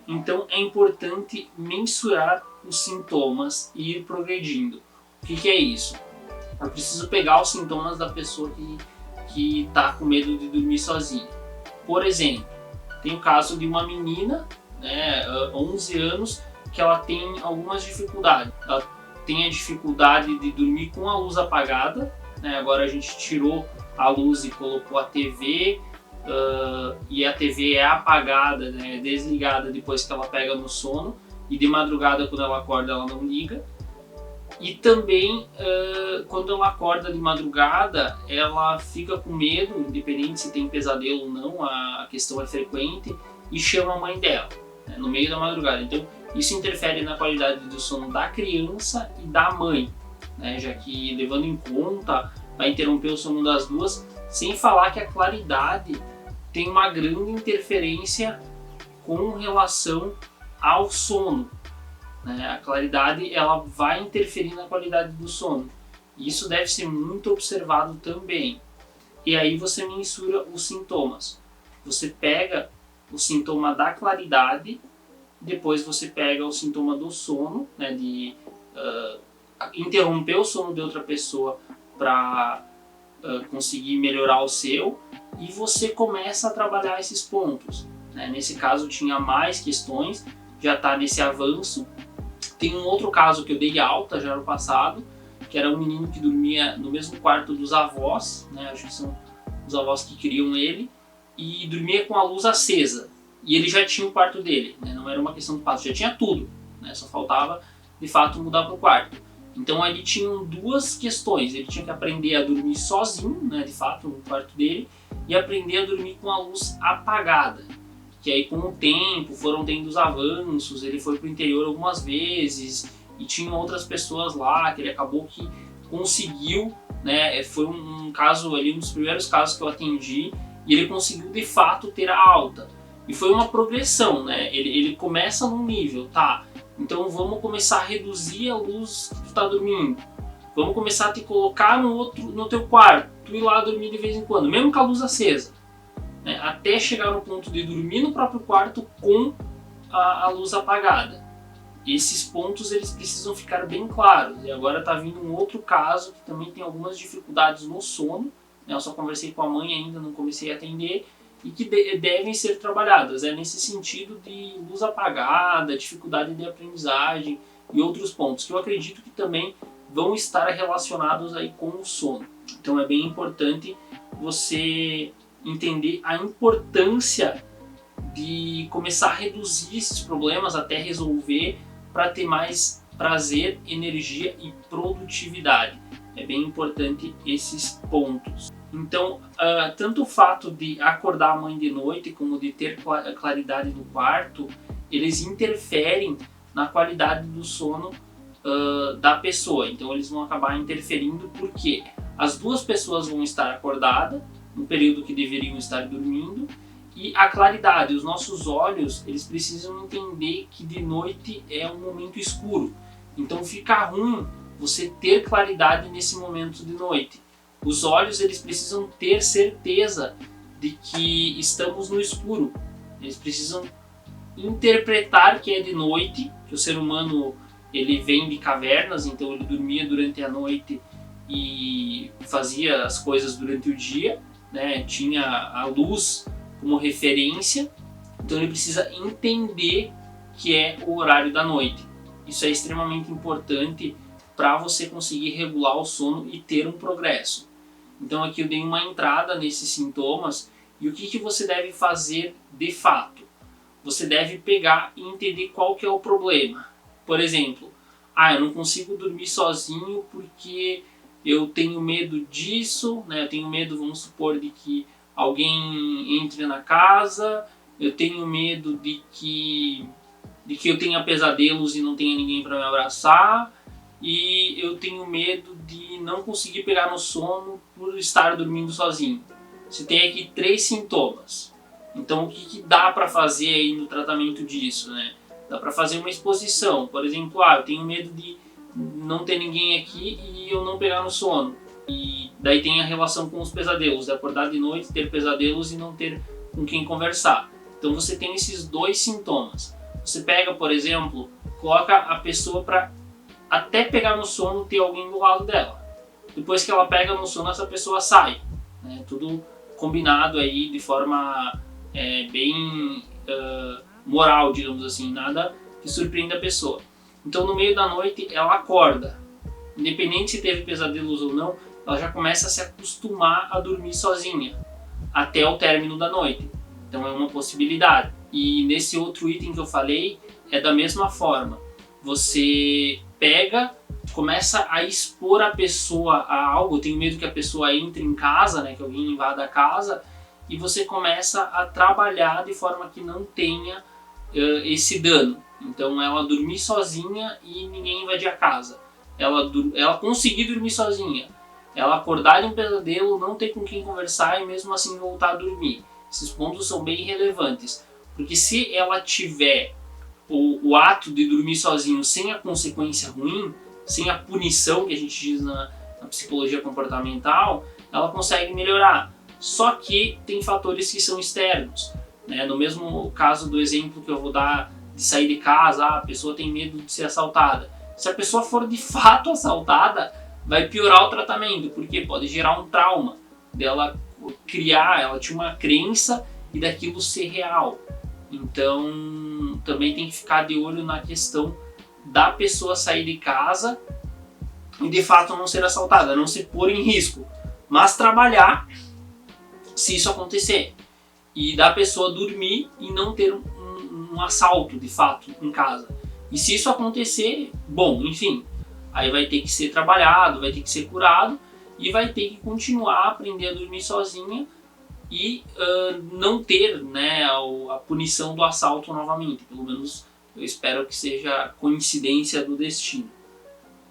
Então é importante mensurar os sintomas e ir progredindo. O que é isso? Eu preciso pegar os sintomas da pessoa que está com medo de dormir sozinha. Por exemplo, tem o caso de uma menina, né, 11 anos, que ela tem algumas dificuldades. Ela tem a dificuldade de dormir com a luz apagada, né? Agora a gente tirou a luz e colocou a TV, e a TV é apagada, né, desligada depois que ela pega no sono, e de madrugada quando ela acorda ela não liga. E também quando ela acorda de madrugada ela fica com medo, independente se tem pesadelo ou não, a questão é frequente, e chama a mãe dela, né, no meio da madrugada. Então isso interfere na qualidade do sono da criança e da mãe, né, já que levando em conta vai interromper o sono das duas, sem falar que a claridade tem uma grande interferência com relação ao sono. A claridade ela vai interferir na qualidade do sono. Isso deve ser muito observado também. E aí você mensura os sintomas. Você pega o sintoma da claridade, depois você pega o sintoma do sono, né, de interromper o sono de outra pessoa para conseguir melhorar o seu, e você começa a trabalhar esses pontos. Nesse caso tinha mais questões, já está nesse avanço. Tem um outro caso que eu dei alta já no passado, que era um menino que dormia no mesmo quarto dos avós, né, acho que são os avós que criam ele, e dormia com a luz acesa. E ele já tinha o quarto dele, né, não era uma questão de passo, já tinha tudo, né, só faltava de fato mudar para o quarto. Então ali tinham duas questões: ele tinha que aprender a dormir sozinho, né, de fato, no quarto dele, e aprender a dormir com a luz apagada. Que aí com o tempo foram tendo os avanços, ele foi para o interior algumas vezes e tinham outras pessoas lá que ele acabou que conseguiu, né, foi um caso ali, um dos primeiros casos que eu atendi, e ele conseguiu de fato ter a alta. E foi uma progressão, né, ele começa num nível, tá, então vamos começar a reduzir a luz que tu está dormindo, vamos começar a te colocar no teu quarto, tu ir lá dormir de vez em quando, mesmo com a luz acesa. Até chegar no ponto de dormir no próprio quarto com a luz apagada. Esses pontos eles precisam ficar bem claros. E agora está vindo um outro caso que também tem algumas dificuldades no sono, né? Eu só conversei com a mãe ainda, não comecei a atender, e que devem ser trabalhadas, nesse sentido de luz apagada, dificuldade de aprendizagem e outros pontos que eu acredito que também vão estar relacionados aí com o sono. Então é bem importante você entender a importância de começar a reduzir esses problemas até resolver, para ter mais prazer, energia e produtividade. É bem importante esses pontos. Então, tanto o fato de acordar a mãe de noite como de ter claridade no quarto, eles interferem na qualidade do sono da pessoa. Então eles vão acabar interferindo porque as duas pessoas vão estar acordadas no período que deveriam estar dormindo, e a claridade, os nossos olhos, eles precisam entender que de noite é um momento escuro, então fica ruim você ter claridade nesse momento de noite. Os olhos, eles precisam ter certeza de que estamos no escuro, eles precisam interpretar que é de noite, que o ser humano ele vem de cavernas, então ele dormia durante a noite e fazia as coisas durante o dia, né? Tinha a luz como referência, então ele precisa entender que é o horário da noite. Isso é extremamente importante para você conseguir regular o sono e ter um progresso. Então aqui eu dei uma entrada nesses sintomas e o que você deve fazer de fato. Você deve pegar e entender qual que é o problema. Por exemplo, eu não consigo dormir sozinho porque eu tenho medo disso, né? Eu tenho medo, vamos supor, de que alguém entre na casa, eu tenho medo de que eu tenha pesadelos e não tenha ninguém para me abraçar, e eu tenho medo de não conseguir pegar no sono por estar dormindo sozinho. Você tem aqui 3 sintomas. Então o que dá para fazer aí no tratamento disso, né? Dá para fazer uma exposição, por exemplo, eu tenho medo de não ter ninguém aqui e eu não pegar no sono. E daí tem a relação com os pesadelos, de acordar de noite, ter pesadelos e não ter com quem conversar. Então você tem esses 2 sintomas. Você pega, por exemplo, coloca a pessoa para até pegar no sono ter alguém do lado dela. Depois que ela pega no sono, essa pessoa sai. Né? Tudo combinado aí de forma bem moral, digamos assim, nada que surpreenda a pessoa. Então no meio da noite ela acorda, independente se teve pesadelos ou não, ela já começa a se acostumar a dormir sozinha até o término da noite. Então é uma possibilidade. E nesse outro item que eu falei é da mesma forma. Você pega, começa a expor a pessoa a algo, eu tenho medo que a pessoa entre em casa, né, que alguém invada a casa, e você começa a trabalhar de forma que não tenha esse dano. Então ela dormir sozinha e ninguém invadir a casa. Ela conseguir dormir sozinha. Ela acordar de um pesadelo, não ter com quem conversar e mesmo assim voltar a dormir. Esses pontos são bem relevantes. Porque se ela tiver o ato de dormir sozinho sem a consequência ruim, sem a punição que a gente diz na psicologia comportamental, ela consegue melhorar. Só que tem fatores que são externos. Né? No mesmo caso do exemplo que eu vou dar de sair de casa, a pessoa tem medo de ser assaltada. Se a pessoa for de fato assaltada, vai piorar o tratamento, porque pode gerar um trauma dela criar, ela tinha uma crença e daquilo ser real. Então também tem que ficar de olho na questão da pessoa sair de casa e de fato não ser assaltada, não se pôr em risco, mas trabalhar se isso acontecer e da pessoa dormir e não ter um assalto de fato em casa. E se isso acontecer, bom, enfim, aí vai ter que ser trabalhado, vai ter que ser curado e vai ter que continuar a aprender a dormir sozinha e não ter, né, a punição do assalto novamente. Pelo menos eu espero que seja coincidência do destino.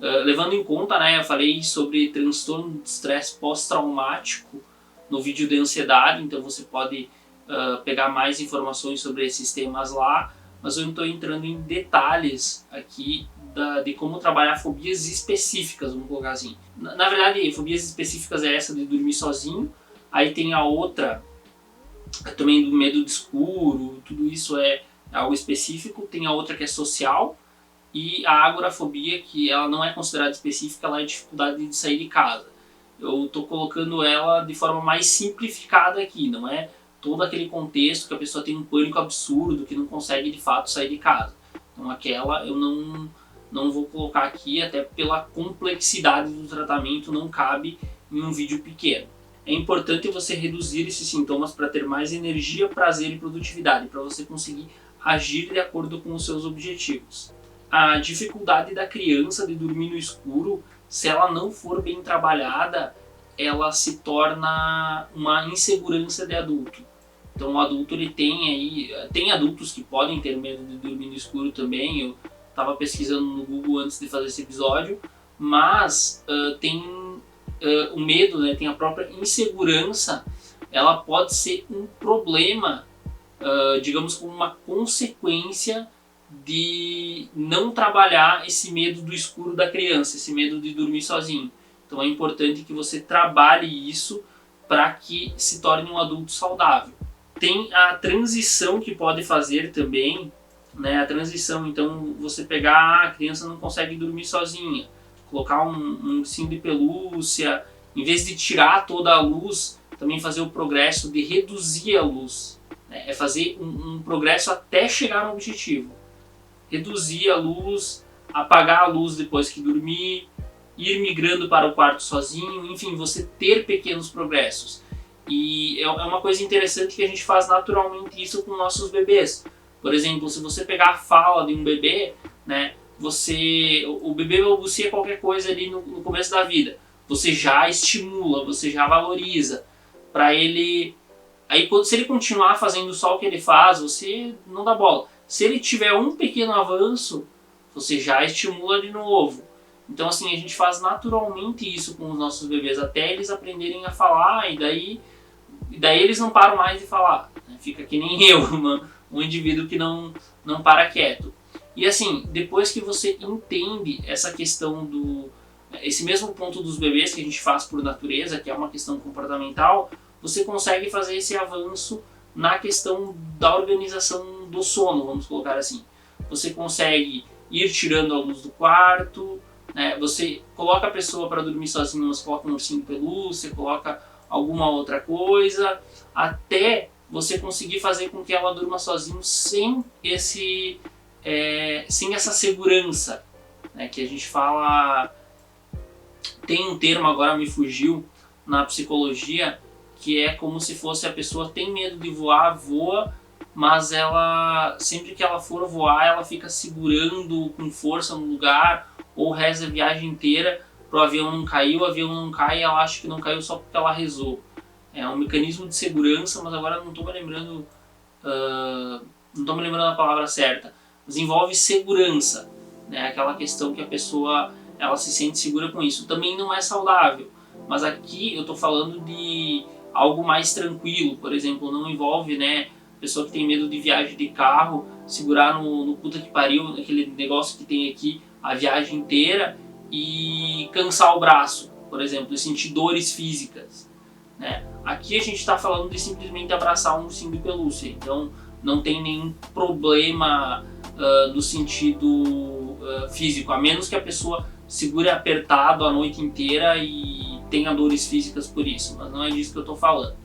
Levando em conta, né, eu falei sobre transtorno de estresse pós-traumático no vídeo de ansiedade, então você pode pegar mais informações sobre esses temas lá, mas eu não estou entrando em detalhes aqui de como trabalhar fobias específicas, vamos colocar assim. Na verdade, fobias específicas é essa de dormir sozinho, aí tem a outra, também do medo de escuro, tudo isso é algo específico, tem a outra que é social, e a agorafobia, que ela não é considerada específica, ela é dificuldade de sair de casa. Eu estou colocando ela de forma mais simplificada aqui, não é todo aquele contexto que a pessoa tem um pânico absurdo, que não consegue de fato sair de casa. Então aquela eu não vou colocar aqui, até pela complexidade do tratamento, não cabe em um vídeo pequeno. É importante você reduzir esses sintomas para ter mais energia, prazer e produtividade, para você conseguir agir de acordo com os seus objetivos. A dificuldade da criança de dormir no escuro, se ela não for bem trabalhada, ela se torna uma insegurança de adulto. Então o adulto ele tem adultos que podem ter medo de dormir no escuro também. Eu estava pesquisando no Google antes de fazer esse episódio, mas tem o medo, né, tem a própria insegurança, ela pode ser um problema, digamos, como uma consequência de não trabalhar esse medo do escuro da criança, esse medo de dormir sozinho. Então é importante que você trabalhe isso para que se torne um adulto saudável. Tem a transição que pode fazer também, né? A transição, então você pegar, a criança não consegue dormir sozinha, colocar um ursinho de pelúcia, em vez de tirar toda a luz, também fazer o progresso de reduzir a luz, né? É fazer um progresso até chegar no objetivo. Reduzir a luz, apagar a luz depois que dormir, ir migrando para o quarto sozinho, enfim, você ter pequenos progressos. E é uma coisa interessante que a gente faz naturalmente isso com nossos bebês. Por exemplo, se você pegar a fala de um bebê, né, o bebê balbucia qualquer coisa ali no começo da vida. Você já estimula, você já valoriza. Para ele... Aí se ele continuar fazendo só o que ele faz, você não dá bola. Se ele tiver um pequeno avanço, você já estimula de novo. Então assim, a gente faz naturalmente isso com os nossos bebês, até eles aprenderem a falar, e daí eles não param mais de falar. Né? Fica que nem eu, um indivíduo que não para quieto. E assim, depois que você entende essa questão esse mesmo ponto dos bebês que a gente faz por natureza, que é uma questão comportamental, você consegue fazer esse avanço na questão da organização do sono, vamos colocar assim. você consegue ir tirando a luz do quarto, né? Você coloca a pessoa para dormir sozinha, você coloca um ursinho de pelúcia, coloca alguma outra coisa, até você conseguir fazer com que ela durma sozinha sem sem essa segurança, né? Que a gente fala, tem um termo, agora me fugiu, na psicologia, que é como se fosse a pessoa tem medo de voar, voa, mas ela, sempre que ela for voar, ela fica segurando com força no lugar, ou reza a viagem inteira pro avião não cair, o avião não cai e ela acha que não caiu só porque ela rezou. É um mecanismo de segurança, mas agora não estou me lembrando, a palavra certa. Mas envolve segurança, né? Aquela questão que a pessoa ela se sente segura com isso. Também não é saudável, mas aqui eu estou falando de algo mais tranquilo. Por exemplo, não envolve, né, pessoa que tem medo de viagem de carro, segurar no puta que pariu, aquele negócio que tem aqui a viagem inteira e cansar o braço, por exemplo, e sentir dores físicas, né? Aqui a gente está falando de simplesmente abraçar um ursinho de pelúcia, então não tem nenhum problema no sentido físico, a menos que a pessoa segure apertado a noite inteira e tenha dores físicas por isso, mas não é disso que eu estou falando.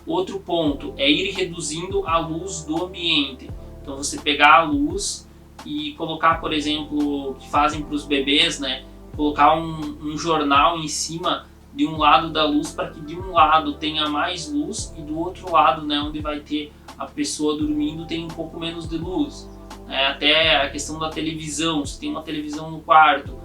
Outro ponto é ir reduzindo a luz do ambiente. Então você pegar a luz e colocar, por exemplo, o que fazem para os bebês, né? Colocar um jornal em cima de um lado da luz para que de um lado tenha mais luz e do outro lado, né, onde vai ter a pessoa dormindo, tem um pouco menos de luz. Até a questão da televisão, se tem uma televisão no quarto,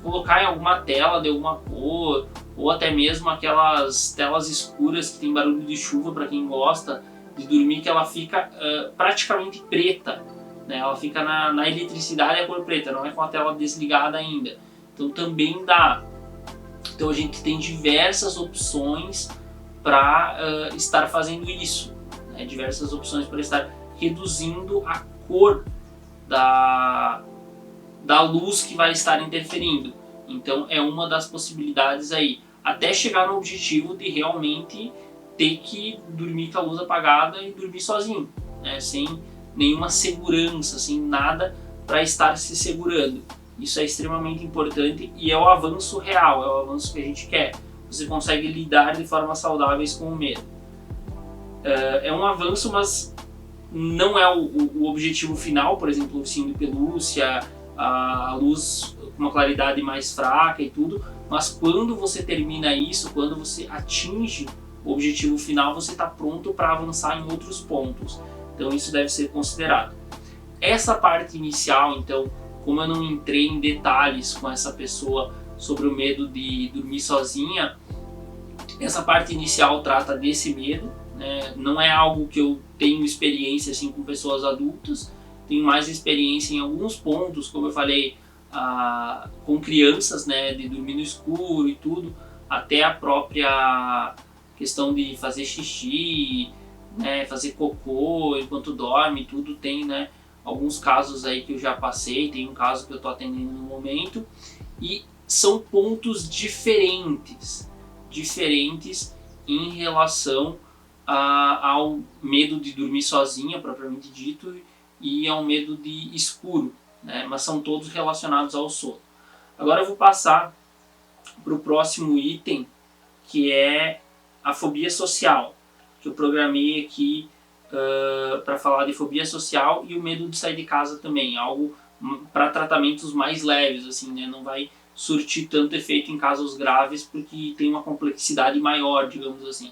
colocar em alguma tela de alguma cor, ou até mesmo aquelas telas escuras que tem barulho de chuva para quem gosta de dormir, que ela fica praticamente preta, né? Ela fica na eletricidade a cor preta, não é com a tela desligada ainda. Então também dá. Então a gente tem diversas opções para estar fazendo isso, né? Diversas opções para estar reduzindo a cor da luz que vai estar interferindo. Então é uma das possibilidades aí, até chegar no objetivo de realmente ter que dormir com a luz apagada e dormir sozinho, né? Sem nenhuma segurança, sem nada para estar se segurando. Isso é extremamente importante e é o avanço real, é o avanço que a gente quer. Você consegue lidar de forma saudável com o medo. É um avanço, mas não é o objetivo final. Por exemplo, o ursinho de pelúcia, a luz com uma claridade mais fraca e tudo, mas quando você termina isso, quando você atinge o objetivo final, você está pronto para avançar em outros pontos. Então isso deve ser considerado. Essa parte inicial, então, como eu não entrei em detalhes com essa pessoa sobre o medo de dormir sozinha, essa parte inicial trata desse medo, né? Não é algo que eu tenho experiência assim com pessoas adultas, tenho mais experiência em alguns pontos, como eu falei, com crianças, né, de dormir no escuro e tudo, até a própria questão de fazer xixi, né, fazer cocô enquanto dorme, tudo tem, né, alguns casos aí que eu já passei, tem um caso que eu estou atendendo no momento, e são pontos diferentes em relação ao medo de dormir sozinha, propriamente dito, e ao medo de escuro, né? Mas são todos relacionados ao sono. Agora eu vou passar para o próximo item, que é a fobia social, que eu programei aqui para falar de fobia social e o medo de sair de casa também, algo para tratamentos mais leves, assim, né? Não vai surtir tanto efeito em casos graves porque tem uma complexidade maior, digamos assim.